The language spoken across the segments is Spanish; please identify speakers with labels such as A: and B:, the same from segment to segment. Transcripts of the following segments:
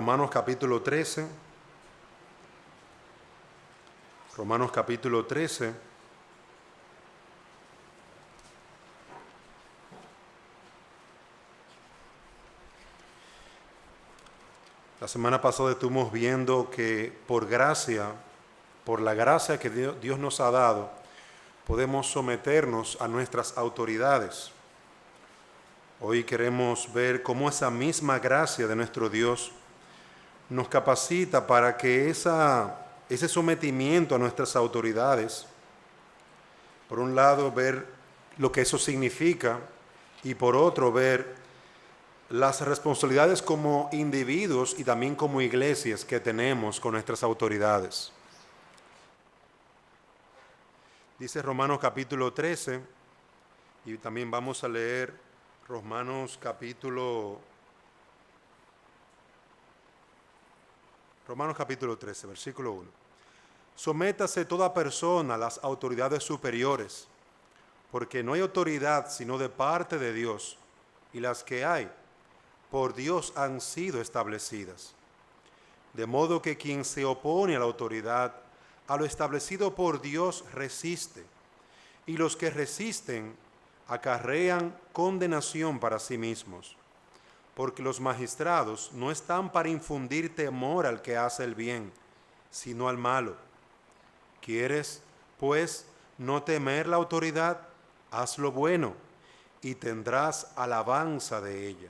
A: Romanos capítulo 13. Romanos capítulo 13. La semana pasada estuvimos viendo que por la gracia que Dios nos ha dado, podemos someternos a nuestras autoridades. Hoy queremos ver cómo esa misma gracia de nuestro Dios nos capacita para que ese sometimiento a nuestras autoridades, por un lado ver lo que eso significa y por otro ver las responsabilidades como individuos y también como iglesias que tenemos con nuestras autoridades. Dice Romanos capítulo 13 y también vamos a leer Romanos capítulo 13, versículo 1. Sométase toda persona a las autoridades superiores, porque no hay autoridad sino de parte de Dios, y las que hay, por Dios han sido establecidas. De modo que quien se opone a la autoridad, a lo establecido por Dios resiste, y los que resisten acarrean condenación para sí mismos, porque los magistrados no están para infundir temor al que hace el bien, sino al malo. ¿Quieres, pues, no temer la autoridad? Haz lo bueno, y tendrás alabanza de ella,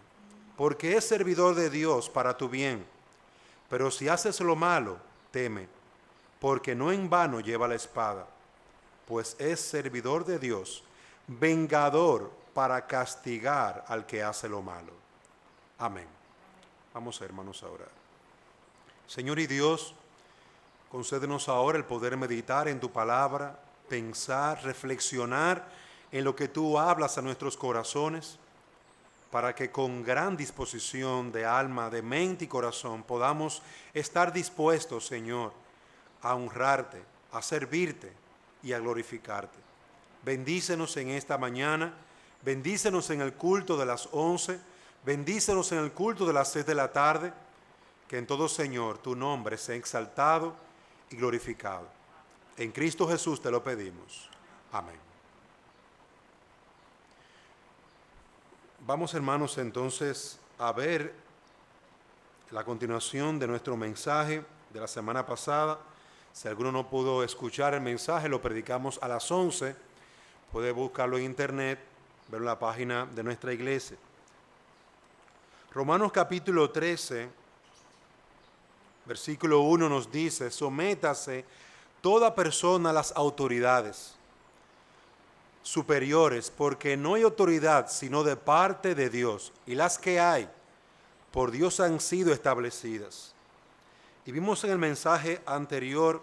A: porque es servidor de Dios para tu bien. Pero si haces lo malo, teme, porque no en vano lleva la espada, pues es servidor de Dios, vengador para castigar al que hace lo malo. Amén. Vamos, hermanos, a orar. Señor y Dios, concédenos ahora el poder meditar en tu palabra, pensar, reflexionar en lo que tú hablas a nuestros corazones, para que con gran disposición de alma, de mente y corazón podamos estar dispuestos, Señor, a honrarte, a servirte y a glorificarte. Bendícenos en esta mañana, bendícenos en el culto de las 11, bendícenos en el culto de las 6 de la tarde, que en todo, Señor, tu nombre sea exaltado y glorificado. En Cristo Jesús te lo pedimos. Amén. Vamos, hermanos, entonces a ver la continuación de nuestro mensaje de la semana pasada. Si alguno no pudo escuchar el mensaje, lo predicamos a las 11. Puede buscarlo en internet, verlo en la página de nuestra iglesia. Romanos capítulo 13, versículo 1 nos dice: sométase toda persona a las autoridades superiores, porque no hay autoridad sino de parte de Dios, y las que hay, por Dios han sido establecidas. Y vimos en el mensaje anterior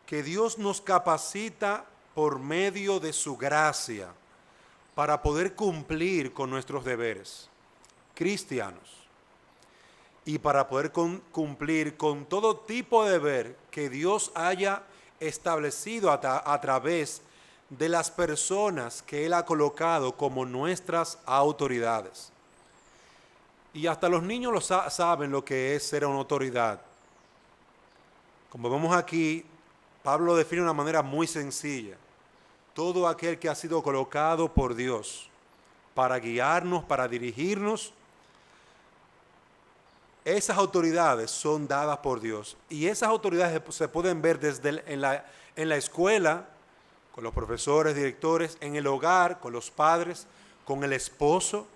A: que Dios nos capacita por medio de su gracia para poder cumplir con nuestros deberes cristianos y para poder cumplir con todo tipo de deber que Dios haya establecido a través de las personas que Él ha colocado como nuestras autoridades. Y hasta los niños saben lo que es ser una autoridad. Como vemos aquí, Pablo lo define de una manera muy sencilla. Todo aquel que ha sido colocado por Dios para guiarnos, para dirigirnos, esas autoridades son dadas por Dios. Y esas autoridades se pueden ver desde en la escuela, con los profesores, directores, en el hogar, con los padres, con el esposo,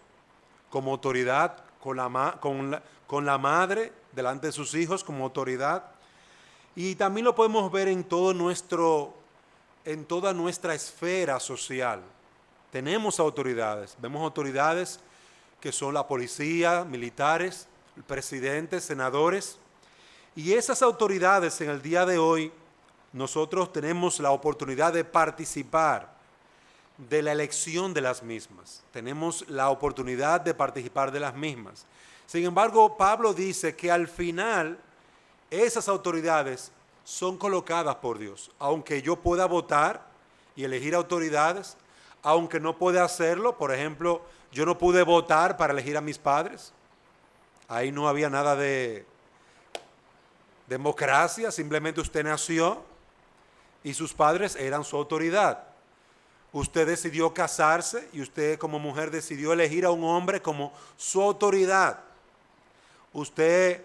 A: como autoridad, con la madre, delante de sus hijos como autoridad. Y también lo podemos ver en toda nuestra esfera social. Tenemos autoridades. Vemos autoridades que son la policía, militares, presidentes, senadores. Y esas autoridades en el día de hoy, nosotros tenemos la oportunidad de participar de la elección de las mismas. Tenemos la oportunidad de participar de las mismas. Sin embargo, Pablo dice que al final esas autoridades son colocadas por Dios. Aunque yo pueda votar y elegir autoridades, aunque no pueda hacerlo, por ejemplo, yo no pude votar para elegir a mis padres. Ahí no había nada de Democracia, simplemente usted nació y sus padres eran su autoridad. Usted decidió casarse y usted como mujer decidió elegir a un hombre como su autoridad. Usted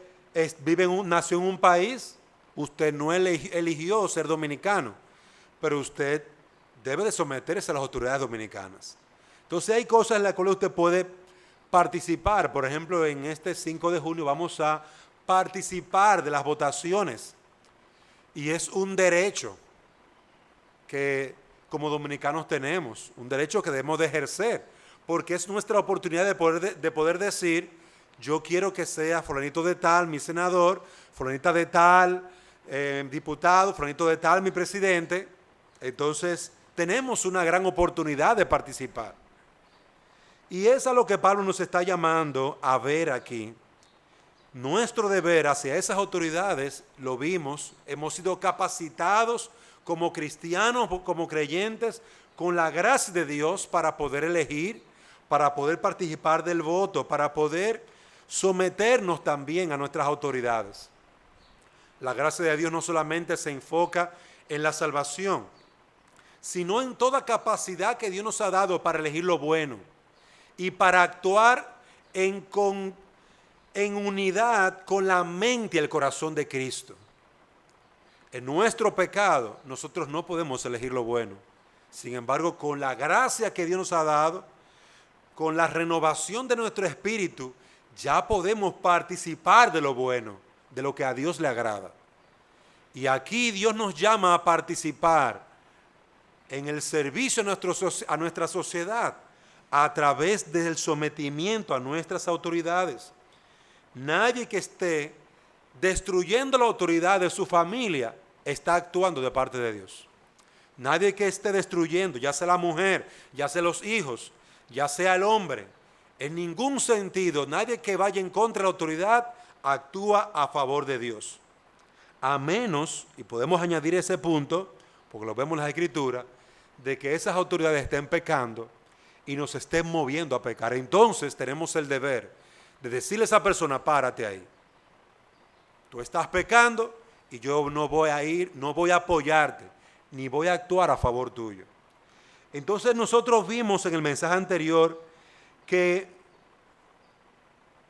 A: nació en un país, usted no eligió ser dominicano, pero usted debe de someterse a las autoridades dominicanas. Entonces hay cosas en las cuales usted puede participar. Por ejemplo, en este 5 de junio vamos a participar de las votaciones y es un derecho que como dominicanos tenemos, un derecho que debemos de ejercer, porque es nuestra oportunidad de poder decir, yo quiero que sea fulanito de tal, mi senador, fulanita de tal, diputado, fulanito de tal, mi presidente. Entonces, tenemos una gran oportunidad de participar. Y es a lo que Pablo nos está llamando a ver aquí. Nuestro deber hacia esas autoridades, lo vimos, hemos sido capacitados como cristianos, como creyentes, con la gracia de Dios para poder elegir, para poder participar del voto, para poder someternos también a nuestras autoridades. La gracia de Dios no solamente se enfoca en la salvación, sino en toda capacidad que Dios nos ha dado para elegir lo bueno y para actuar en unidad con la mente y el corazón de Cristo. En nuestro pecado, nosotros no podemos elegir lo bueno. Sin embargo, con la gracia que Dios nos ha dado, con la renovación de nuestro espíritu, ya podemos participar de lo bueno, de lo que a Dios le agrada. Y aquí Dios nos llama a participar en el servicio a nuestra sociedad a través del sometimiento a nuestras autoridades. Nadie que esté destruyendo la autoridad de su familia está actuando de parte de Dios. Nadie que esté destruyendo, ya sea la mujer, ya sea los hijos, ya sea el hombre, en ningún sentido, nadie que vaya en contra de la autoridad actúa a favor de Dios. A menos, y podemos añadir ese punto, porque lo vemos en las Escrituras, de que esas autoridades estén pecando y nos estén moviendo a pecar. Entonces tenemos el deber de decirle a esa persona, párate ahí. Tú estás pecando y yo no voy a apoyarte, ni voy a actuar a favor tuyo. Entonces nosotros vimos en el mensaje anterior que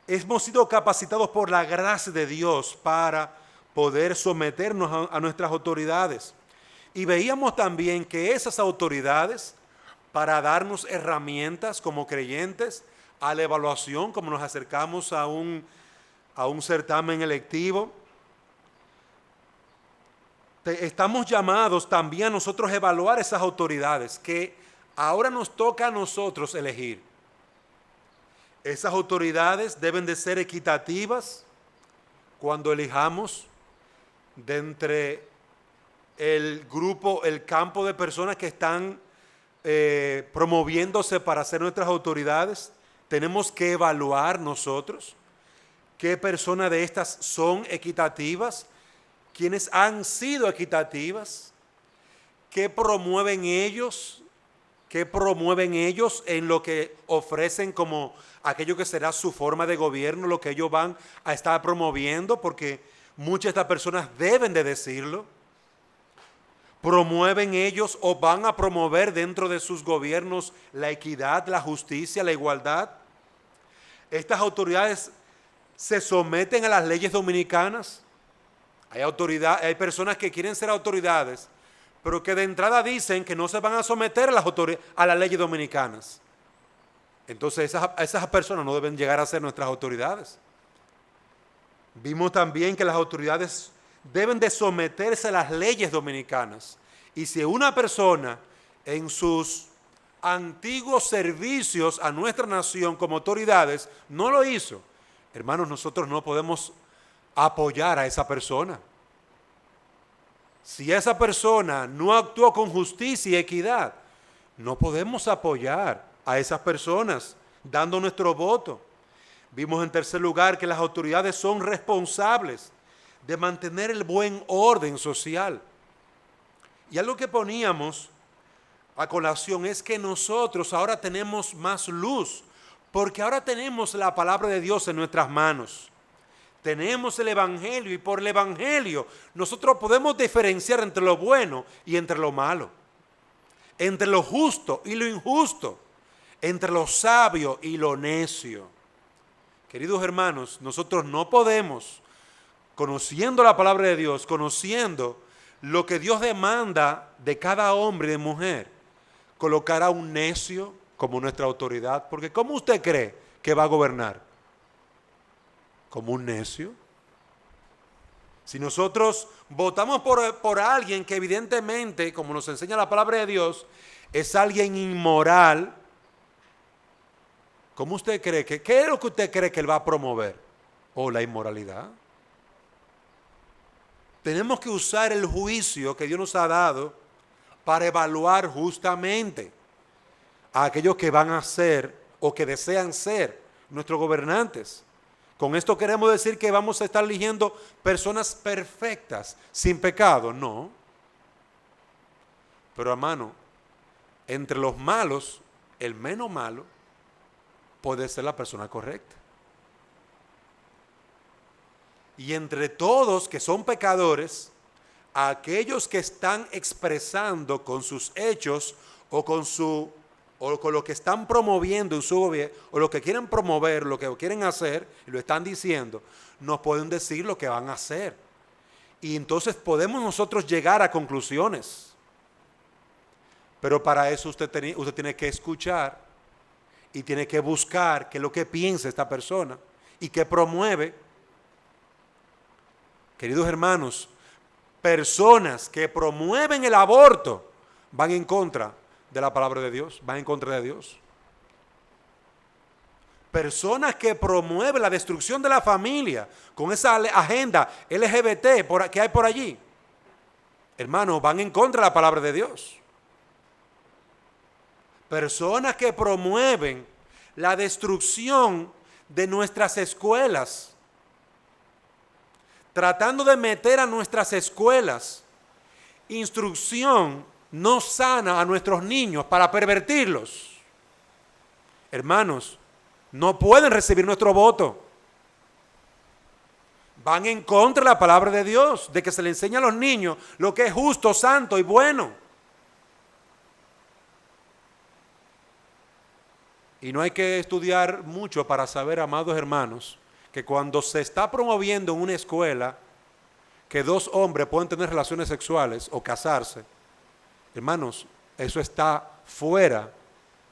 A: hemos sido capacitados por la gracia de Dios para poder someternos a nuestras autoridades. Y veíamos también que esas autoridades, para darnos herramientas como creyentes a la evaluación, como nos acercamos a un certamen electivo, estamos llamados también a nosotros a evaluar esas autoridades que ahora nos toca a nosotros elegir. Esas autoridades deben de ser equitativas cuando elijamos de entre el grupo, el campo de personas que están promoviéndose para ser nuestras autoridades. Tenemos que evaluar nosotros qué personas de estas son equitativas, quiénes han sido equitativas, qué promueven ellos en lo que ofrecen como aquello que será su forma de gobierno, lo que ellos van a estar promoviendo, porque muchas de estas personas deben de decirlo. ¿Promueven ellos o van a promover dentro de sus gobiernos la equidad, la justicia, la igualdad? ¿Estas autoridades se someten a las leyes dominicanas? Hay personas que quieren ser autoridades, pero que de entrada dicen que no se van a someter a las leyes dominicanas. Entonces esas personas no deben llegar a ser nuestras autoridades. Vimos también que las autoridades deben de someterse a las leyes dominicanas. Y si una persona en sus antiguos servicios a nuestra nación como autoridades no lo hizo, hermanos, nosotros no podemos apoyar a esa persona. Si esa persona no actuó con justicia y equidad, no podemos apoyar a esas personas dando nuestro voto. Vimos en tercer lugar que las autoridades son responsables de mantener el buen orden social. Y algo que poníamos a colación es que nosotros ahora tenemos más luz, porque ahora tenemos la palabra de Dios en nuestras manos. tenemos el Evangelio y por el Evangelio nosotros podemos diferenciar entre lo bueno y entre lo malo, entre lo justo y lo injusto, entre lo sabio y lo necio. Queridos hermanos, nosotros no podemos, conociendo la palabra de Dios, conociendo lo que Dios demanda de cada hombre y de mujer, colocar a un necio como nuestra autoridad, porque ¿cómo usted cree que va a gobernar? ¿Como un necio? Si nosotros votamos por alguien que evidentemente, como nos enseña la palabra de Dios, es alguien inmoral, ¿cómo usted cree que, qué es lo que usted cree que él va a promover? ¿O la inmoralidad? Tenemos que usar el juicio que Dios nos ha dado para evaluar justamente a aquellos que van a ser o que desean ser nuestros gobernantes. Con esto queremos decir que vamos a estar eligiendo personas perfectas, sin pecado, no. Pero hermano, entre los malos, el menos malo puede ser la persona correcta. Y entre todos que son pecadores, aquellos que están expresando con sus hechos o con lo que están promoviendo en su gobierno, o lo que quieren promover, lo que quieren hacer, y lo están diciendo, nos pueden decir lo que van a hacer. Y entonces podemos nosotros llegar a conclusiones. Pero para eso usted tiene que escuchar y tiene que buscar qué es lo que piensa esta persona y qué promueve. Queridos hermanos, personas que promueven el aborto van en contra de la palabra de Dios, van en contra de Dios. Personas que promueven la destrucción de la familia con esa agenda LGBT que hay por allí, hermanos, van en contra de la palabra de Dios. Personas que promueven la destrucción de nuestras escuelas, tratando de meter a nuestras escuelas instrucción no sana a nuestros niños para pervertirlos. Hermanos, no pueden recibir nuestro voto. Van en contra de la palabra de Dios, de que se le enseña a los niños lo que es justo, santo y bueno. Y no hay que estudiar mucho para saber, amados hermanos, que cuando se está promoviendo en una escuela que dos hombres pueden tener relaciones sexuales o casarse, hermanos, eso está fuera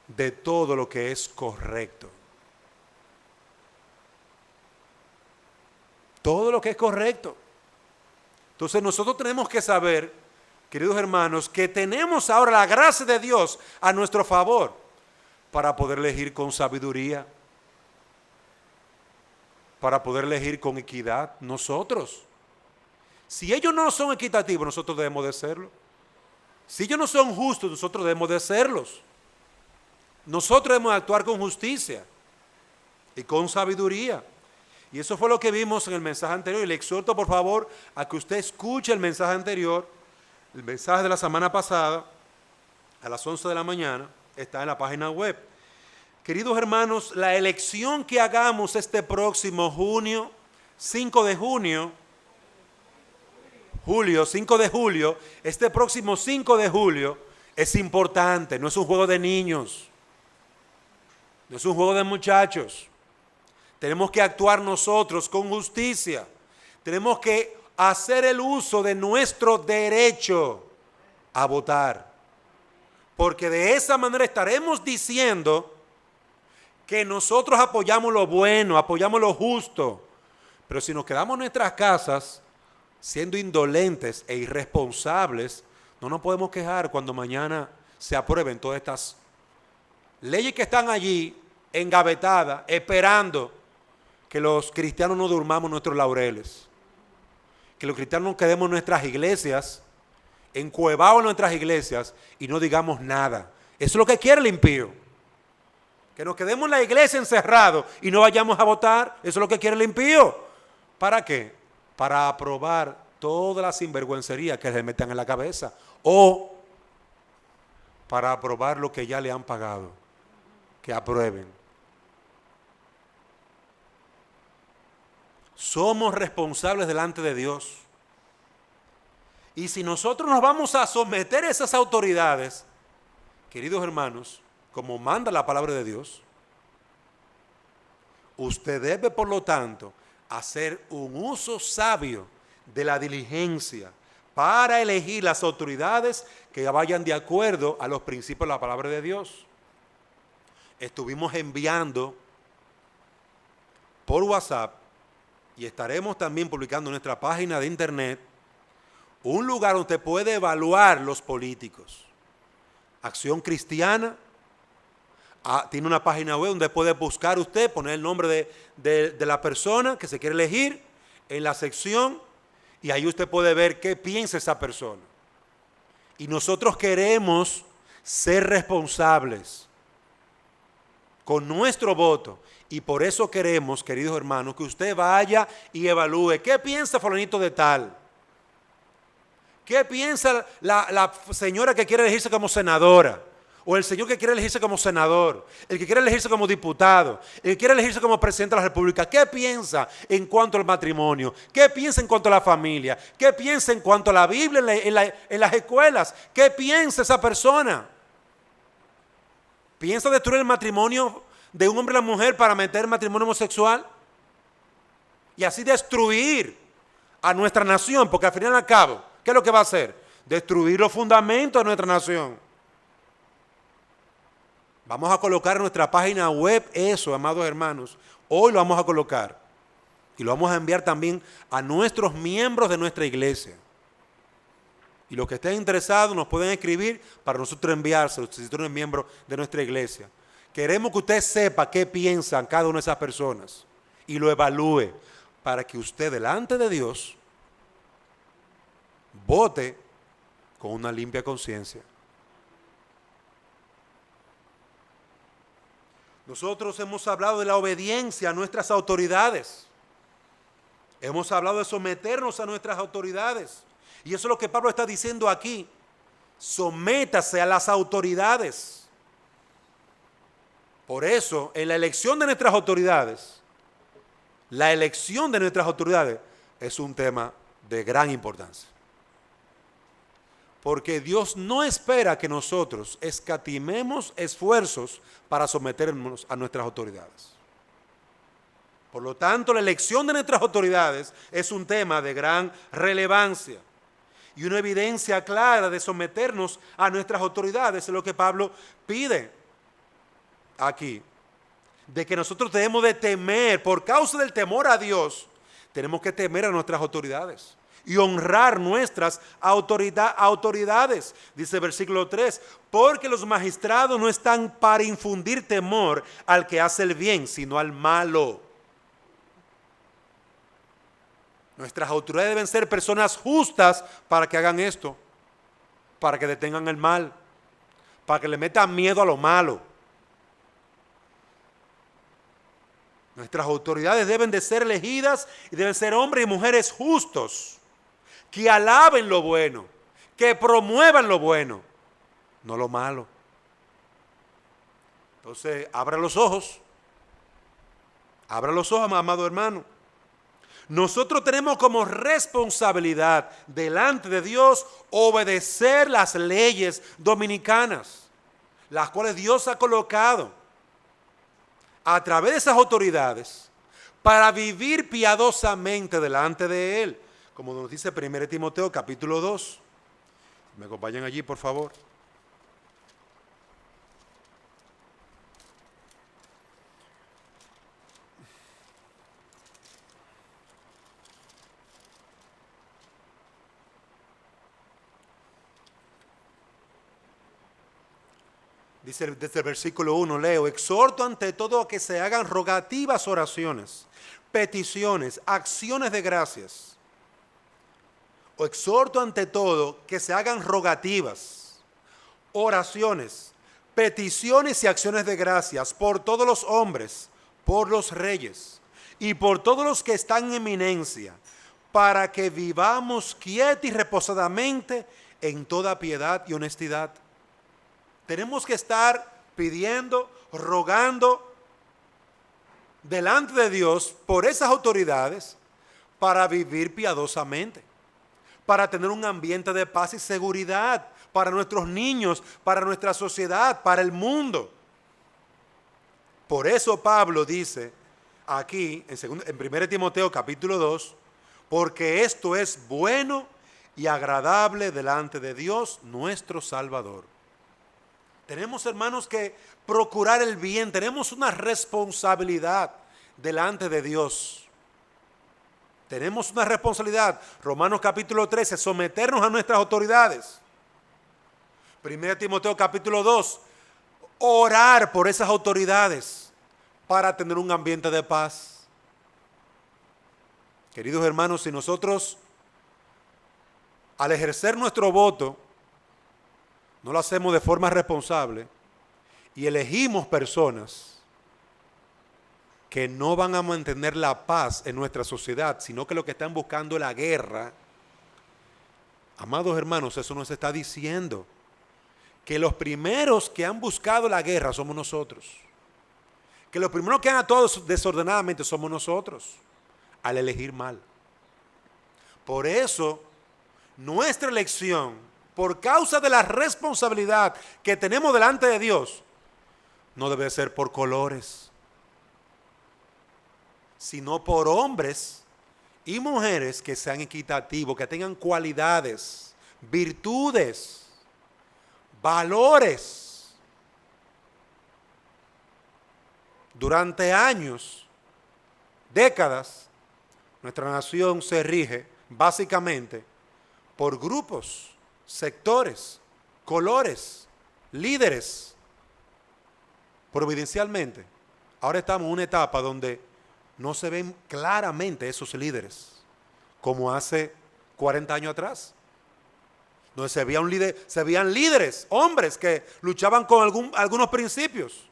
A: de todo lo que es correcto. Todo lo que es correcto. Entonces nosotros tenemos que saber, queridos hermanos, que tenemos ahora la gracia de Dios a nuestro favor para poder elegir con sabiduría, para poder elegir con equidad nosotros. Si ellos no son equitativos, nosotros debemos de serlo. Si ellos no son justos, nosotros debemos de serlos. Nosotros debemos actuar con justicia y con sabiduría. Y eso fue lo que vimos en el mensaje anterior. Y le exhorto, por favor, a que usted escuche el mensaje anterior. El mensaje de la semana pasada, a las 11 de la mañana, está en la página web. Queridos hermanos, la elección que hagamos este próximo 5 de julio, este próximo 5 de julio, es importante. No es un juego de niños, no es un juego de muchachos. Tenemos que actuar nosotros con justicia. Tenemos que hacer el uso de nuestro derecho a votar. Porque de esa manera estaremos diciendo que nosotros apoyamos lo bueno, apoyamos lo justo. Pero si nos quedamos en nuestras casas siendo indolentes e irresponsables, no nos podemos quejar cuando mañana se aprueben todas estas leyes que están allí engavetadas, esperando que los cristianos no durmamos nuestros laureles, que los cristianos nos quedemos en nuestras iglesias, encuevados en nuestras iglesias y no digamos nada. Eso es lo que quiere el impío, que nos quedemos en la iglesia encerrados y no vayamos a votar. Eso es lo que quiere el impío. ¿Para qué? Para aprobar toda la sinvergüencería que le metan en la cabeza, o para aprobar lo que ya le han pagado, que aprueben. Somos responsables delante de Dios. Y si nosotros nos vamos a someter a esas autoridades, queridos hermanos, como manda la palabra de Dios, usted debe, por lo tanto, hacer un uso sabio de la diligencia para elegir las autoridades que vayan de acuerdo a los principios de la palabra de Dios. Estuvimos enviando por WhatsApp y estaremos también publicando en nuestra página de internet un lugar donde usted puede evaluar los políticos. Acción Cristiana tiene una página web donde puede buscar usted, poner el nombre de la persona que se quiere elegir en la sección y ahí usted puede ver qué piensa esa persona. Y nosotros queremos ser responsables con nuestro voto y por eso queremos, queridos hermanos, que usted vaya y evalúe qué piensa fulanito de tal. ¿Qué piensa la señora que quiere elegirse como senadora? O el señor que quiere elegirse como senador, el que quiere elegirse como diputado, el que quiere elegirse como presidente de la República. ¿Qué piensa en cuanto al matrimonio? ¿Qué piensa en cuanto a la familia? ¿Qué piensa en cuanto a la Biblia en las escuelas? ¿Qué piensa esa persona? ¿Piensa destruir el matrimonio de un hombre y una mujer para meter matrimonio homosexual? Y así destruir a nuestra nación, porque al final y al cabo, ¿qué es lo que va a hacer? Destruir los fundamentos de nuestra nación. Vamos a colocar en nuestra página web eso, amados hermanos. Hoy lo vamos a colocar. Y lo vamos a enviar también a nuestros miembros de nuestra iglesia. Y los que estén interesados nos pueden escribir para nosotros enviárselos si son miembros de nuestra iglesia. Queremos que usted sepa qué piensan cada una de esas personas y lo evalúe para que usted delante de Dios vote con una limpia conciencia. Nosotros hemos hablado de la obediencia a nuestras autoridades. Hemos hablado de someternos a nuestras autoridades. Y eso es lo que Pablo está diciendo aquí. Sométase a las autoridades. Por eso, en la elección de nuestras autoridades, es un tema de gran importancia. Porque Dios no espera que nosotros escatimemos esfuerzos para someternos a nuestras autoridades. Por lo tanto, la elección de nuestras autoridades es un tema de gran relevancia. Y una evidencia clara de someternos a nuestras autoridades es lo que Pablo pide aquí. De que nosotros debemos de temer, por causa del temor a Dios, tenemos que temer a nuestras autoridades y honrar nuestras autoridades. Dice el versículo 3, porque los magistrados no están para infundir temor al que hace el bien, sino al malo. Nuestras autoridades deben ser personas justas para que hagan esto, para que detengan el mal, para que le metan miedo a lo malo. Nuestras autoridades deben de ser elegidas y deben ser hombres y mujeres justos, que alaben lo bueno, que promuevan lo bueno, no lo malo. Entonces, abra los ojos, amado hermano. Nosotros tenemos como responsabilidad delante de Dios obedecer las leyes dominicanas, las cuales Dios ha colocado a través de esas autoridades para vivir piadosamente delante de Él, como nos dice 1 Timoteo capítulo 2. ¿Me acompañan allí, por favor? Dice desde el versículo 1, leo, exhorto ante todo a que se hagan rogativas oraciones, peticiones, acciones de gracias. O exhorto ante todo que se hagan rogativas, oraciones, peticiones y acciones de gracias por todos los hombres, por los reyes y por todos los que están en eminencia, para que vivamos quietos y reposadamente en toda piedad y honestidad. Tenemos que estar pidiendo, rogando delante de Dios por esas autoridades para vivir piadosamente, para tener un ambiente de paz y seguridad para nuestros niños, para nuestra sociedad, para el mundo. Por eso Pablo dice aquí en 1 Timoteo capítulo 2, porque esto es bueno y agradable delante de Dios nuestro Salvador. Tenemos, hermanos, que procurar el bien, tenemos una responsabilidad delante de Dios. Tenemos una responsabilidad, Romanos capítulo 13, someternos a nuestras autoridades. 1 Timoteo capítulo 2, orar por esas autoridades para tener un ambiente de paz. Queridos hermanos, si nosotros al ejercer nuestro voto no lo hacemos de forma responsable y elegimos personas que no van a mantener la paz en nuestra sociedad, sino que lo que están buscando es la guerra, amados hermanos, eso nos está diciendo que los primeros que han buscado la guerra somos nosotros. Que los primeros que han actuado desordenadamente somos nosotros, al elegir mal. Por eso, nuestra elección, por causa de la responsabilidad que tenemos delante de Dios, no debe ser por colores, sino por hombres y mujeres que sean equitativos, que tengan cualidades, virtudes, valores. Durante años, décadas, nuestra nación se rige básicamente por grupos, sectores, colores, líderes. Providencialmente, ahora estamos en una etapa donde no se ven claramente esos líderes, como hace 40 años atrás. Donde se veían líderes, hombres que luchaban con algunos principios.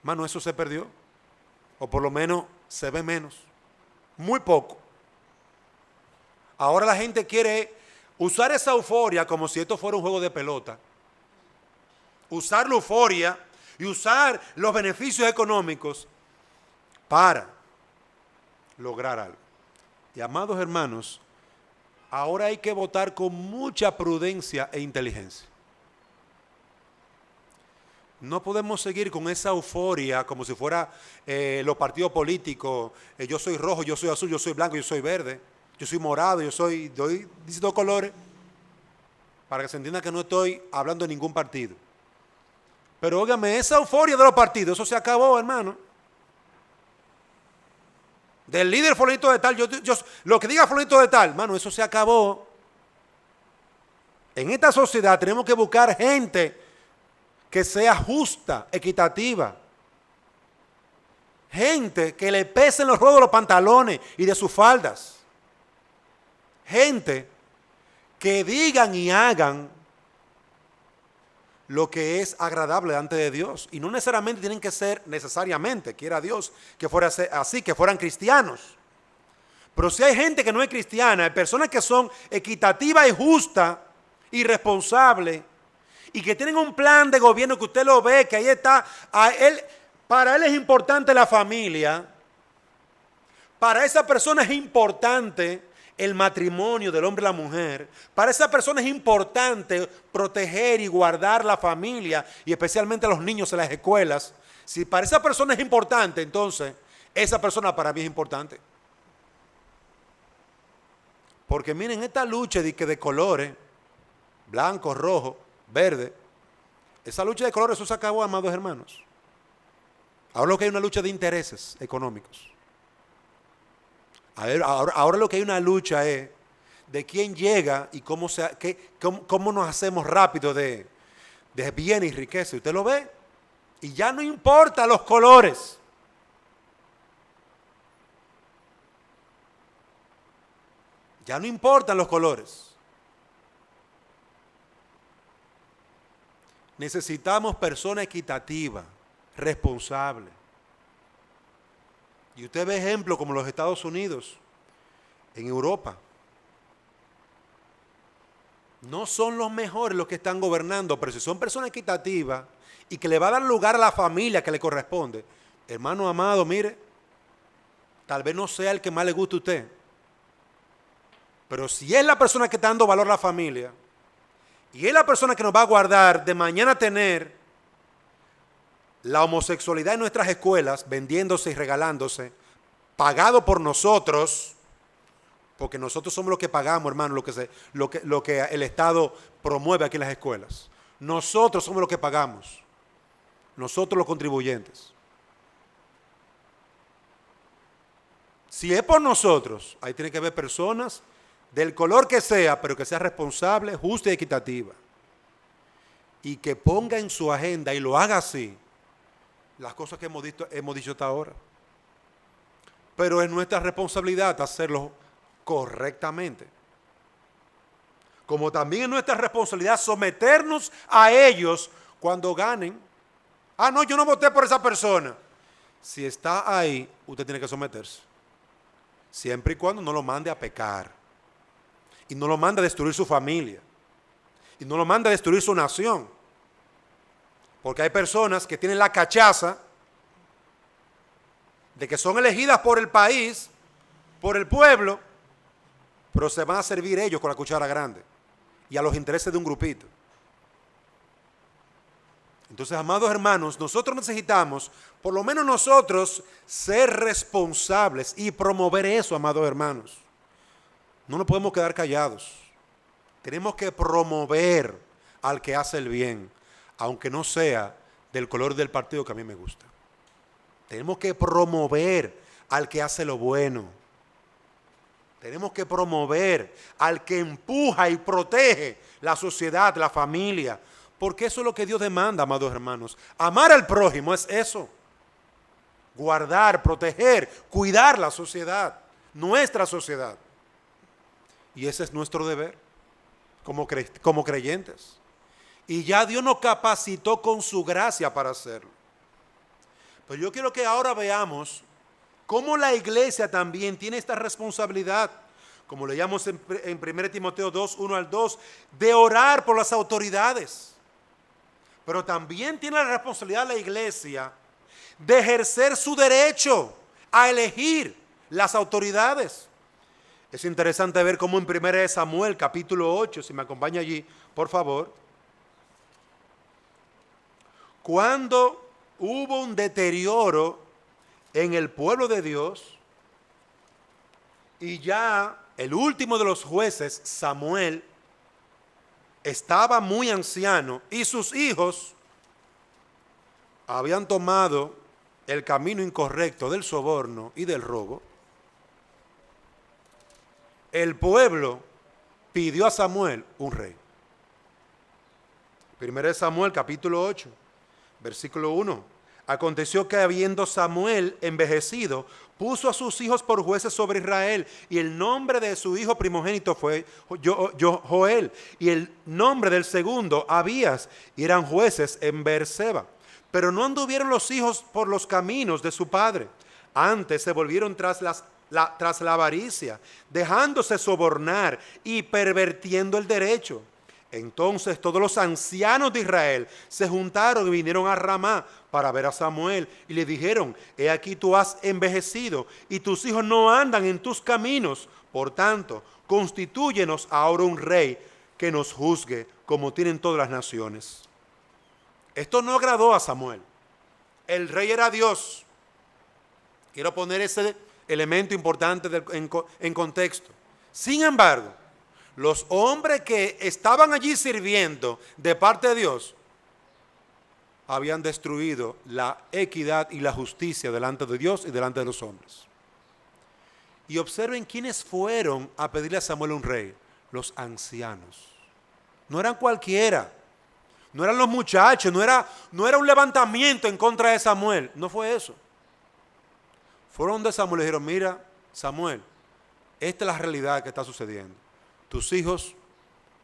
A: Mano, eso se perdió. O por lo menos se ve menos. Muy poco. Ahora la gente quiere usar esa euforia como si esto fuera un juego de pelota. Usar la euforia y usar los beneficios económicos para lograr algo. Y amados hermanos, ahora hay que votar con mucha prudencia e inteligencia. No podemos seguir con esa euforia como si fuera los partidos políticos. Yo soy rojo, yo soy azul, yo soy blanco, yo soy verde, yo soy morado, doy distintos colores, para que se entienda que no estoy hablando de ningún partido. Pero óigame, esa euforia de los partidos, eso se acabó, hermano. Del líder fulanito de tal, lo que diga fulanito de tal, hermano, eso se acabó. En esta sociedad tenemos que buscar gente que sea justa, equitativa. Gente que le pesen los ruedos de los pantalones y de sus faldas. Gente que digan y hagan lo que es agradable delante de Dios. Y no necesariamente tienen que ser, quiera Dios que fuera así, que fueran cristianos. Pero si hay gente que no es cristiana, hay personas que son equitativas y justas y responsables, y que tienen un plan de gobierno que usted lo ve, que ahí está, para él es importante la familia, para esa persona es importante el matrimonio del hombre y la mujer, para esa persona es importante proteger y guardar la familia y especialmente a los niños en las escuelas. Si para esa persona es importante, entonces esa persona para mí es importante. Porque miren, esta lucha de colores, blanco, rojo, verde, esa lucha de colores, eso se acabó, amados hermanos. Ahora lo que hay es una lucha de intereses económicos. Ahora lo que hay una lucha es de quién llega y cómo nos hacemos rápido de bienes y riqueza. Usted lo ve y ya no importa los colores. Ya no importan los colores. Necesitamos personas equitativas, responsables. Y usted ve ejemplos como los Estados Unidos, en Europa. No son los mejores los que están gobernando, pero si son personas equitativas y que le va a dar lugar a la familia que le corresponde, hermano amado, mire, tal vez no sea el que más le guste a usted. Pero si es la persona que está dando valor a la familia, y es la persona que nos va a guardar de mañana tener la homosexualidad en nuestras escuelas, vendiéndose y regalándose, pagado por nosotros, porque nosotros somos los que pagamos, hermano, lo que el Estado promueve aquí en las escuelas. Nosotros somos los que pagamos, nosotros los contribuyentes. Si es por nosotros, ahí tiene que haber personas del color que sea, pero que sea responsable, justa y equitativa. Y que ponga en su agenda y lo haga así, las cosas que hemos dicho hasta ahora. Pero es nuestra responsabilidad hacerlo correctamente. Como también es nuestra responsabilidad someternos a ellos cuando ganen. Ah, no, yo no voté por esa persona. Si está ahí, usted tiene que someterse. Siempre y cuando no lo mande a pecar. Y no lo mande a destruir su familia. Y no lo mande a destruir su nación. Porque hay personas que tienen la cachaza de que son elegidas por el país, por el pueblo, pero se van a servir ellos con la cuchara grande y a los intereses de un grupito. Entonces, amados hermanos, nosotros necesitamos, por lo menos nosotros, ser responsables y promover eso, amados hermanos. No nos podemos quedar callados. Tenemos que promover al que hace el bien, aunque no sea del color del partido que a mí me gusta. Tenemos que promover al que hace lo bueno. Tenemos que promover al que empuja y protege la sociedad, la familia. Porque eso es lo que Dios demanda, amados hermanos. Amar al prójimo es eso. Guardar, proteger, cuidar la sociedad, nuestra sociedad. Y ese es nuestro deber como creyentes. Y ya Dios nos capacitó con su gracia para hacerlo. Pero yo quiero que ahora veamos cómo la iglesia también tiene esta responsabilidad, como leíamos en 1 Timoteo 2, 1 al 2, de orar por las autoridades. Pero también tiene la responsabilidad la iglesia de ejercer su derecho a elegir las autoridades. Es interesante ver cómo en 1 Samuel, capítulo 8, si me acompaña allí, por favor, cuando hubo un deterioro en el pueblo de Dios y ya el último de los jueces, Samuel, estaba muy anciano y sus hijos habían tomado el camino incorrecto del soborno y del robo, el pueblo pidió a Samuel un rey. 1 Samuel capítulo 8, versículo 1. Aconteció que habiendo Samuel envejecido, puso a sus hijos por jueces sobre Israel, y el nombre de su hijo primogénito fue Joel, y el nombre del segundo Abías, y eran jueces en Beerseba. Pero no anduvieron los hijos por los caminos de su padre, antes se volvieron tras la avaricia, dejándose sobornar y pervirtiendo el derecho. Entonces todos los ancianos de Israel se juntaron y vinieron a Ramá para ver a Samuel y le dijeron: he aquí tú has envejecido y tus hijos no andan en tus caminos, por tanto constitúyenos ahora un rey que nos juzgue como tienen todas las naciones. Esto no agradó a Samuel. El rey era Dios. Quiero poner ese elemento importante en contexto. Sin embargo, los hombres que estaban allí sirviendo de parte de Dios habían destruido la equidad y la justicia delante de Dios y delante de los hombres. Y observen quiénes fueron a pedirle a Samuel un rey. Los ancianos. No eran cualquiera. No eran los muchachos. No era un levantamiento en contra de Samuel. No fue eso. Fueron de Samuel y dijeron: mira, Samuel, esta es la realidad que está sucediendo. Tus hijos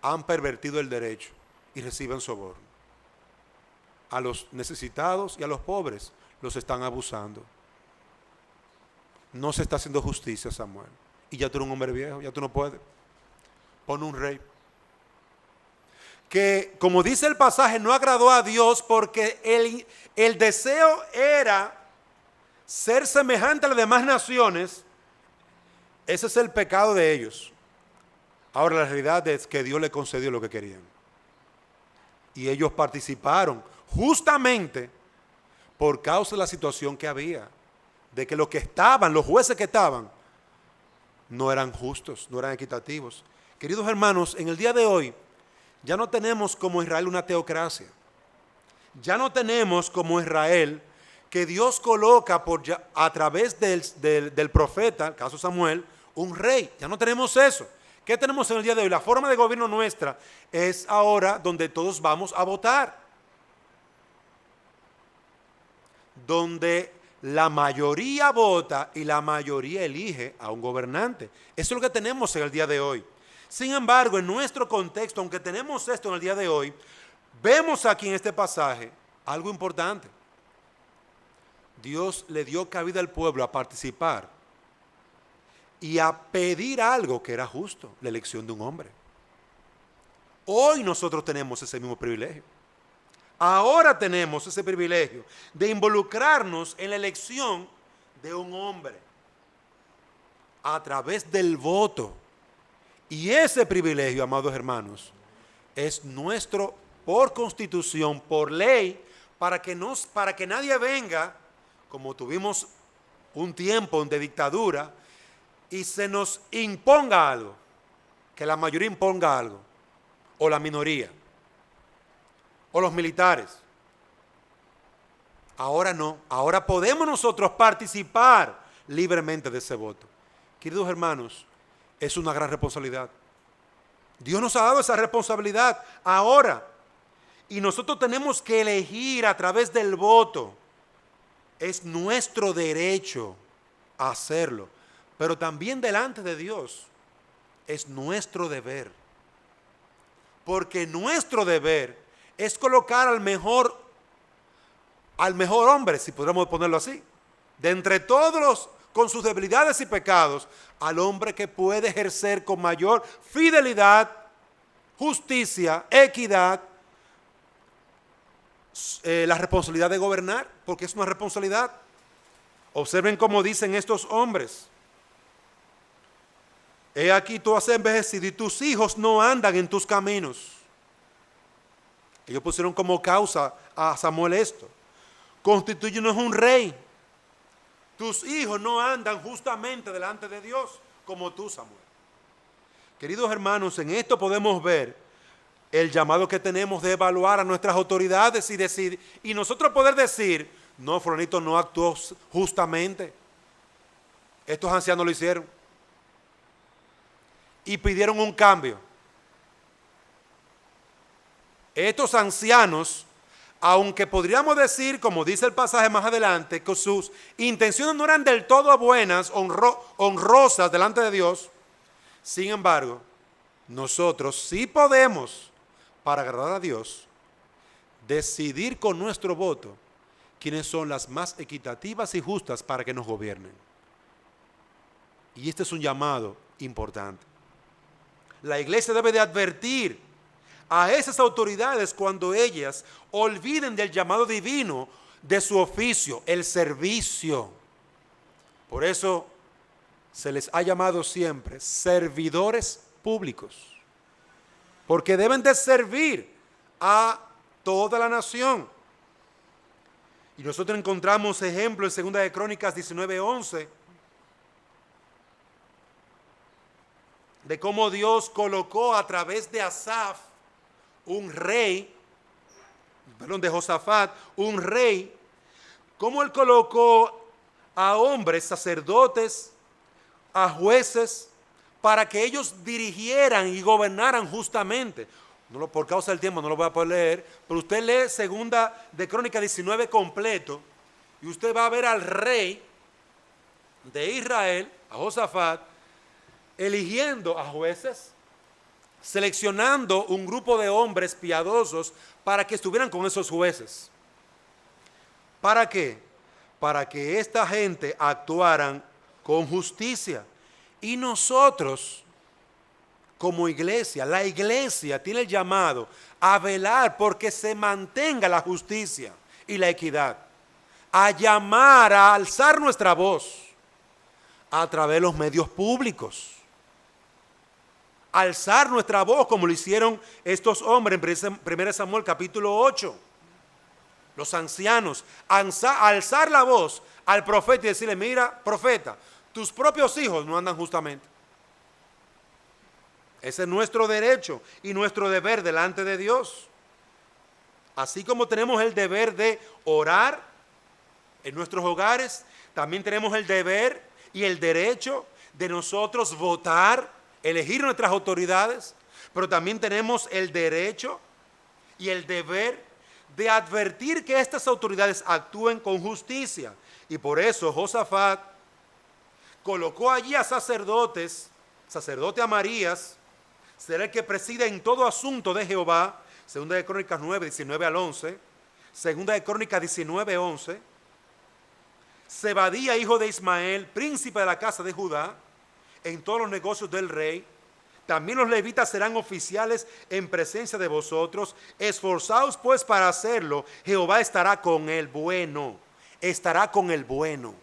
A: han pervertido el derecho y reciben soborno. A los necesitados y a los pobres los están abusando. No se está haciendo justicia, Samuel. Y ya tú eres un hombre viejo, ya tú no puedes. Pon un rey. Que, como dice el pasaje, no agradó a Dios porque el deseo era ser semejante a las demás naciones, ese es el pecado de ellos. Ahora la realidad es que Dios le concedió lo que querían. Y ellos participaron justamente por causa de la situación que había, de que los que estaban, los jueces que estaban, no eran justos, no eran equitativos. Queridos hermanos, en el día de hoy ya no tenemos como Israel una teocracia. Ya no tenemos como Israel que Dios coloca a través del profeta, el caso Samuel, un rey. Ya no tenemos eso. ¿Qué tenemos en el día de hoy? La forma de gobierno nuestra es ahora donde todos vamos a votar. Donde la mayoría vota y la mayoría elige a un gobernante. Eso es lo que tenemos en el día de hoy. Sin embargo, en nuestro contexto, aunque tenemos esto en el día de hoy, vemos aquí en este pasaje algo importante. Dios le dio cabida al pueblo a participar y a pedir algo que era justo, la elección de un hombre. Hoy nosotros tenemos ese mismo privilegio. Ahora tenemos ese privilegio de involucrarnos en la elección de un hombre a través del voto. Y ese privilegio, amados hermanos, es nuestro por constitución, por ley, para que nadie venga, como tuvimos un tiempo de dictadura, y se nos imponga algo, que la mayoría imponga algo, o la minoría, o los militares. Ahora no, ahora podemos nosotros participar libremente de ese voto. Queridos hermanos, es una gran responsabilidad. Dios nos ha dado esa responsabilidad ahora. Y nosotros tenemos que elegir a través del voto. Es nuestro derecho a hacerlo. Pero también delante de Dios es nuestro deber. Porque nuestro deber es colocar al mejor hombre, si podríamos ponerlo así, de entre todos los, con sus debilidades y pecados, al hombre que puede ejercer con mayor fidelidad, justicia, equidad, la responsabilidad de gobernar, porque es una responsabilidad. Observen cómo dicen estos hombres. He aquí tú has envejecido y tus hijos no andan en tus caminos. Ellos pusieron como causa a Samuel esto. Constitúyenos un rey. Tus hijos no andan justamente delante de Dios como tú, Samuel. Queridos hermanos, en esto podemos ver el llamado que tenemos de evaluar a nuestras autoridades y decir, y nosotros poder decir, no, fulanito no actuó justamente. Estos ancianos lo hicieron. Y pidieron un cambio. Estos ancianos, aunque podríamos decir, como dice el pasaje más adelante, que sus intenciones no eran del todo buenas, honrosas delante de Dios, sin embargo, nosotros sí podemos, para agradar a Dios, decidir con nuestro voto quiénes son las más equitativas y justas para que nos gobiernen. Y este es un llamado importante. La iglesia debe de advertir a esas autoridades cuando ellas olviden del llamado divino de su oficio, el servicio. Por eso se les ha llamado siempre servidores públicos, porque deben de servir a toda la nación. Y nosotros encontramos ejemplos en 2 de Crónicas 19:11 de cómo Dios colocó a través de Asaf un rey, de Josafat, un rey, cómo él colocó a hombres, sacerdotes, a jueces, para que ellos dirigieran y gobernaran justamente. Por causa del tiempo no lo voy a poder leer, pero usted lee 2 de Crónicas 19 completo y usted va a ver al rey de Israel, a Josafat, eligiendo a jueces, seleccionando un grupo de hombres piadosos para que estuvieran con esos jueces. ¿Para qué? Para que esta gente actuaran con justicia. Y nosotros, como iglesia, la iglesia tiene el llamado a velar porque se mantenga la justicia y la equidad. a llamar, a alzar nuestra voz a través de los medios públicos. Alzar nuestra voz como lo hicieron estos hombres en 1 Samuel capítulo 8. Los ancianos, alzar la voz al profeta y decirle: mira, profeta, tus propios hijos no andan justamente. Ese es nuestro derecho y nuestro deber delante de Dios. Así como tenemos el deber de orar en nuestros hogares, también tenemos el deber y el derecho de nosotros votar, elegir nuestras autoridades, pero también tenemos el derecho y el deber de advertir que estas autoridades actúen con justicia. Y por eso Josafat colocó allí a sacerdotes, sacerdote Amarías, será el que preside en todo asunto de Jehová, segunda de Crónicas 9, 19 al 11, segunda de Crónicas 19, 11, Zebadía, hijo de Ismael, príncipe de la casa de Judá, en todos los negocios del rey. También los levitas serán oficiales en presencia de vosotros. Esforzaos pues para hacerlo. Jehová estará con el bueno. Estará con el bueno.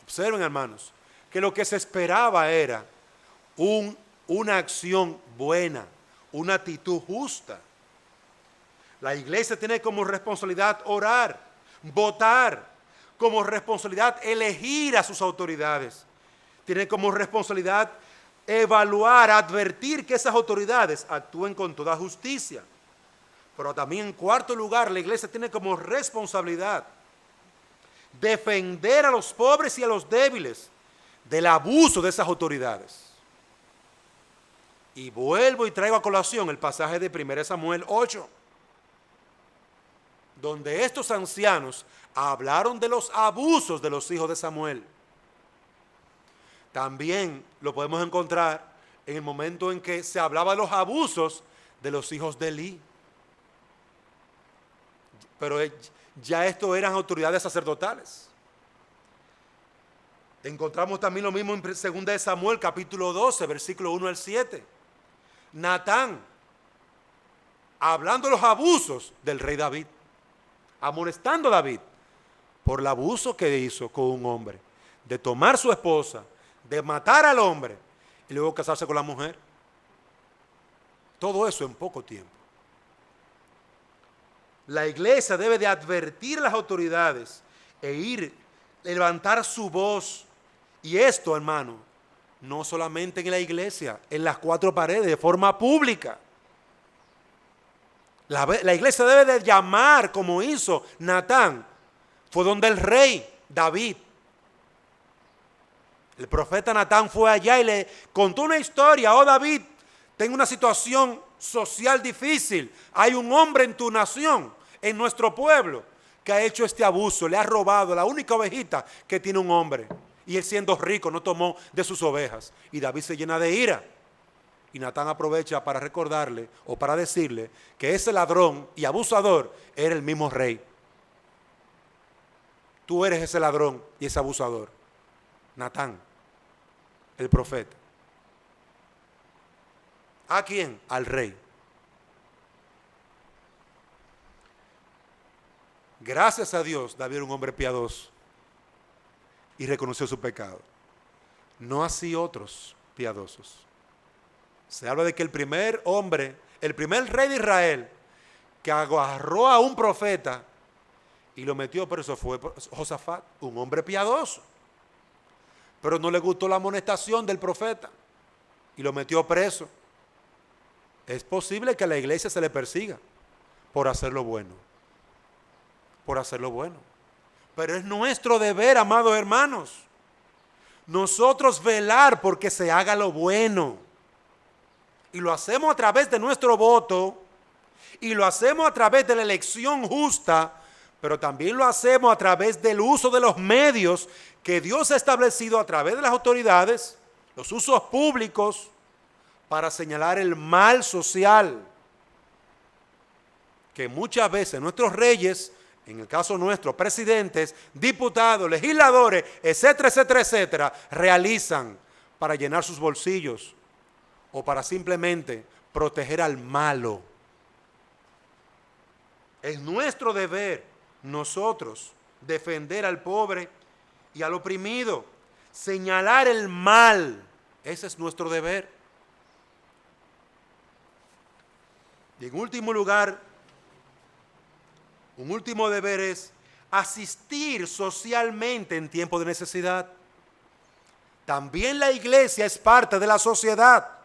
A: Observen, hermanos, que lo que se esperaba era una acción buena, una actitud justa. La iglesia tiene como responsabilidad orar, votar, como responsabilidad elegir a sus autoridades. Tiene como responsabilidad evaluar, advertir que esas autoridades actúen con toda justicia. Pero también, en cuarto lugar, la iglesia tiene como responsabilidad defender a los pobres y a los débiles del abuso de esas autoridades. Y vuelvo y traigo a colación el pasaje de 1 Samuel 8, donde estos ancianos hablaron de los abusos de los hijos de Samuel. También lo podemos encontrar en el momento en que se hablaba de los abusos de los hijos de Elí. Pero ya esto eran autoridades sacerdotales. Encontramos también lo mismo en 2 de Samuel, capítulo 12, versículo 1 al 7. Natán, hablando de los abusos del rey David, amonestando a David por el abuso que hizo con un hombre, de tomar su esposa, de matar al hombre y luego casarse con la mujer. Todo eso en poco tiempo. La iglesia debe de advertir a las autoridades levantar su voz. Y esto, hermano, no solamente en la iglesia, en las cuatro paredes, de forma pública. La iglesia debe de llamar, como hizo Natán, fue donde el rey David. El profeta Natán fue allá y le contó una historia. Oh David, tengo una situación social difícil. Hay un hombre en tu nación, en nuestro pueblo, que ha hecho este abuso. Le ha robado la única ovejita que tiene un hombre. Y él, siendo rico, no tomó de sus ovejas. Y David se llena de ira. Y Natán aprovecha para recordarle o para decirle que ese ladrón y abusador era el mismo rey. Tú eres ese ladrón y ese abusador. Natán, el profeta. ¿A quién? Al rey. Gracias a Dios, David era un hombre piadoso y reconoció su pecado. No así otros piadosos. Se habla de que el primer hombre, el primer rey de Israel, que agarró a un profeta y lo metió preso fue Josafat, un hombre piadoso. Pero no le gustó la amonestación del profeta y lo metió preso. Es posible que a la iglesia se le persiga por hacer lo bueno. Por hacer lo bueno. Pero es nuestro deber, amados hermanos, nosotros velar porque se haga lo bueno. Y lo hacemos a través de nuestro voto, y lo hacemos a través de la elección justa, pero también lo hacemos a través del uso de los medios que Dios ha establecido a través de las autoridades, los usos públicos, para señalar el mal social que muchas veces nuestros reyes, en el caso nuestro, presidentes, diputados, legisladores, etcétera, etcétera, etcétera, realizan para llenar sus bolsillos o para simplemente proteger al malo. Es nuestro deber, nosotros, defender al pobre y al oprimido, señalar el mal. Ese es nuestro deber. Y en último lugar, un último deber es asistir socialmente en tiempos de necesidad. También la iglesia es parte de la sociedad.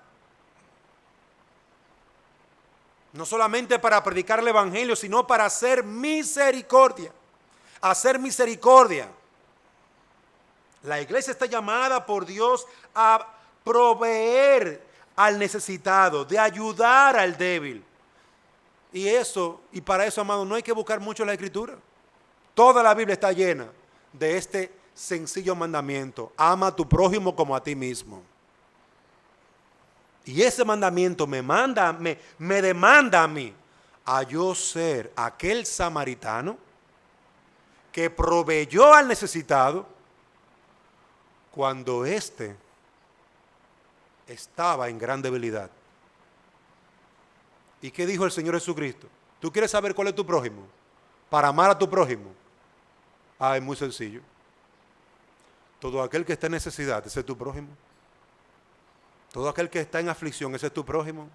A: No solamente para predicar el evangelio, sino para hacer misericordia. Hacer misericordia. La iglesia está llamada por Dios a proveer al necesitado, de ayudar al débil. Y para eso, amado, no hay que buscar mucho la Escritura. Toda la Biblia está llena de este sencillo mandamiento: ama a tu prójimo como a ti mismo. Y ese mandamiento me demanda a mí a yo ser aquel samaritano que proveyó al necesitado cuando éste estaba en gran debilidad. ¿Y qué dijo el Señor Jesucristo? ¿Tú quieres saber cuál es tu prójimo? Para amar a tu prójimo. Es muy sencillo. Todo aquel que está en necesidad, ese es tu prójimo. Todo aquel que está en aflicción, ese es tu prójimo.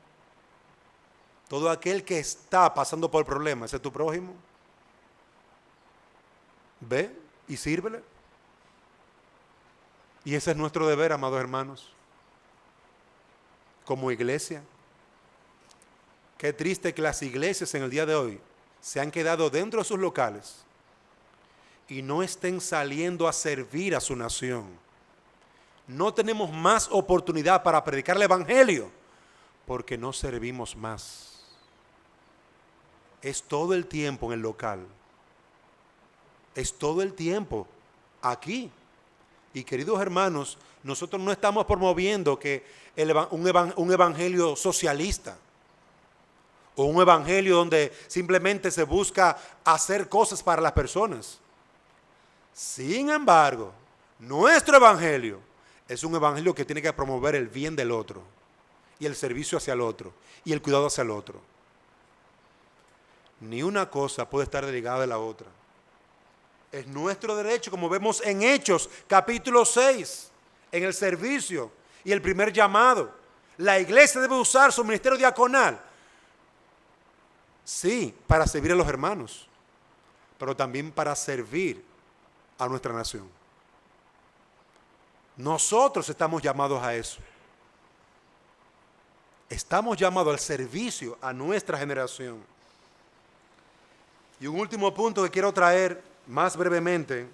A: Todo aquel que está pasando por problemas, ese es tu prójimo. Ve y sírvele. Y ese es nuestro deber, amados hermanos, como iglesia. Qué triste que las iglesias en el día de hoy se han quedado dentro de sus locales y no estén saliendo a servir a su nación. No tenemos más oportunidad para predicar el evangelio porque no servimos más. Es todo el tiempo en el local. Es todo el tiempo aquí. Y queridos hermanos, nosotros no estamos promoviendo que un evangelio socialista o un evangelio donde simplemente se busca hacer cosas para las personas. Sin embargo, nuestro evangelio es un evangelio que tiene que promover el bien del otro y el servicio hacia el otro y el cuidado hacia el otro. Ni una cosa puede estar desligada de la otra. Es nuestro derecho, como vemos en Hechos, capítulo 6, en el servicio y el primer llamado. La iglesia debe usar su ministerio diaconal, sí, para servir a los hermanos, pero también para servir a nuestra nación. Nosotros estamos llamados a eso. Estamos llamados al servicio a nuestra generación. Y un último punto que quiero traer más brevemente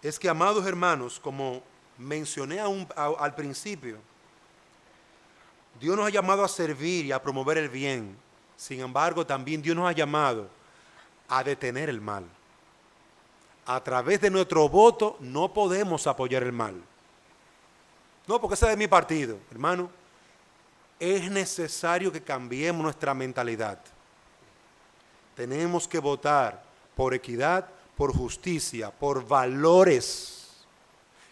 A: es que, amados hermanos, como mencioné al principio, Dios nos ha llamado a servir y a promover el bien. Sin embargo, también Dios nos ha llamado a detener el mal. A través de nuestro voto no podemos apoyar el mal. No, porque ese es de mi partido. Hermano, es necesario que cambiemos nuestra mentalidad. Tenemos que votar por equidad, por justicia, por valores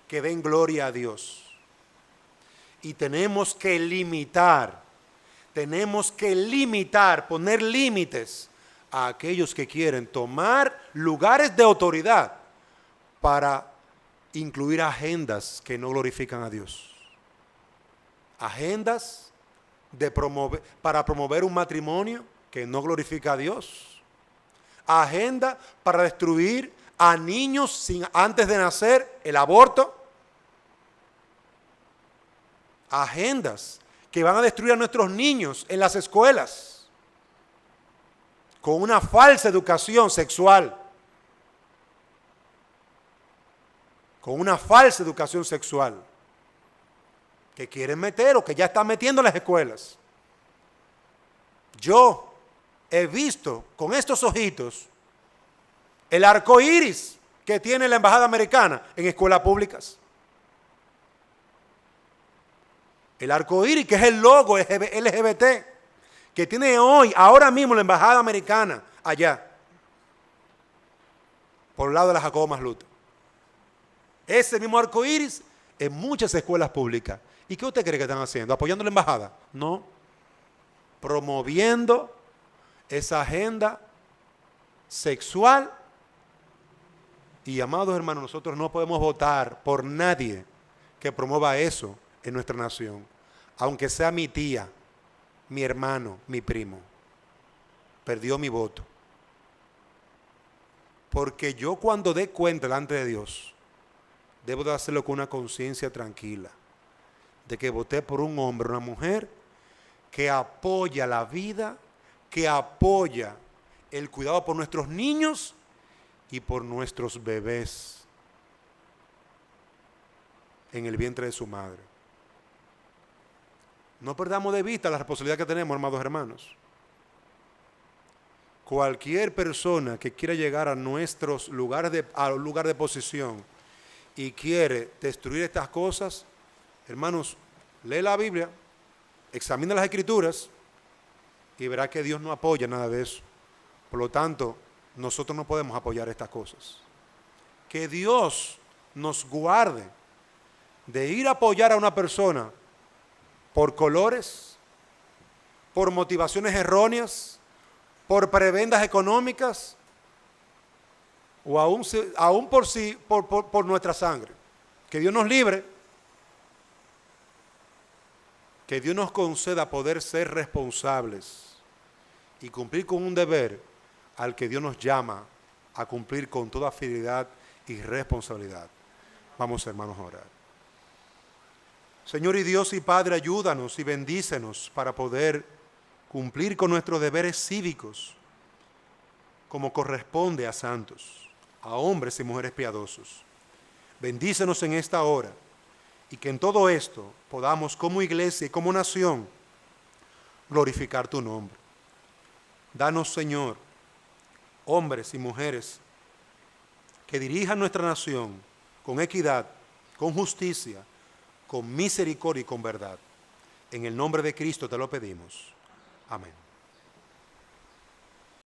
A: que den gloria a Dios. Y tenemos que limitar, poner límites a aquellos que quieren tomar lugares de autoridad para incluir agendas que no glorifican a Dios. Agendas para promover un matrimonio que no glorifica a Dios. Agenda para destruir a niños antes de nacer, el aborto. Agendas que van a destruir a nuestros niños en las escuelas con una falsa educación sexual. Con una falsa educación sexual que quieren meter o que ya están metiendo en las escuelas. Yo he visto con estos ojitos el arco iris que tiene la embajada americana en escuelas públicas. El arco iris, que es el logo LGBT, que tiene ahora mismo la embajada americana allá, por el lado de la Jacobo Masluta. Ese mismo arco iris en muchas escuelas públicas. ¿Y qué usted cree que están haciendo? ¿Apoyando la embajada? No. Promoviendo esa agenda sexual Y amados hermanos, nosotros no podemos votar por nadie que promueva eso en nuestra nación, aunque sea mi tía, mi hermano, mi primo. Perdió mi voto. Porque yo cuando dé cuenta delante de Dios, debo de hacerlo con una conciencia tranquila, de que voté por un hombre, una mujer, que apoya la vida, que apoya el cuidado por nuestros niños y por nuestros bebés en el vientre de su madre. No perdamos de vista la responsabilidad que tenemos, amados hermanos. Cualquier persona que quiera llegar a nuestros lugares a un lugar de posición y quiere destruir estas cosas, hermanos, lee la Biblia, examina las Escrituras y verá que Dios no apoya nada de eso. Por lo tanto, nosotros no podemos apoyar estas cosas. Que Dios nos guarde de ir a apoyar a una persona por colores, por motivaciones erróneas, por prebendas económicas o aún por nuestra sangre. Que Dios nos libre, que Dios nos conceda poder ser responsables y cumplir con un deber al que Dios nos llama a cumplir con toda fidelidad y responsabilidad. Vamos, hermanos, a orar. Señor y Dios y Padre, ayúdanos y bendícenos para poder cumplir con nuestros deberes cívicos como corresponde a santos, a hombres y mujeres piadosos. Bendícenos en esta hora y que en todo esto podamos como iglesia y como nación glorificar tu nombre. Danos, Señor, hombres y mujeres que dirijan nuestra nación con equidad, con justicia, con misericordia y con verdad. En el nombre de Cristo te lo pedimos. Amén.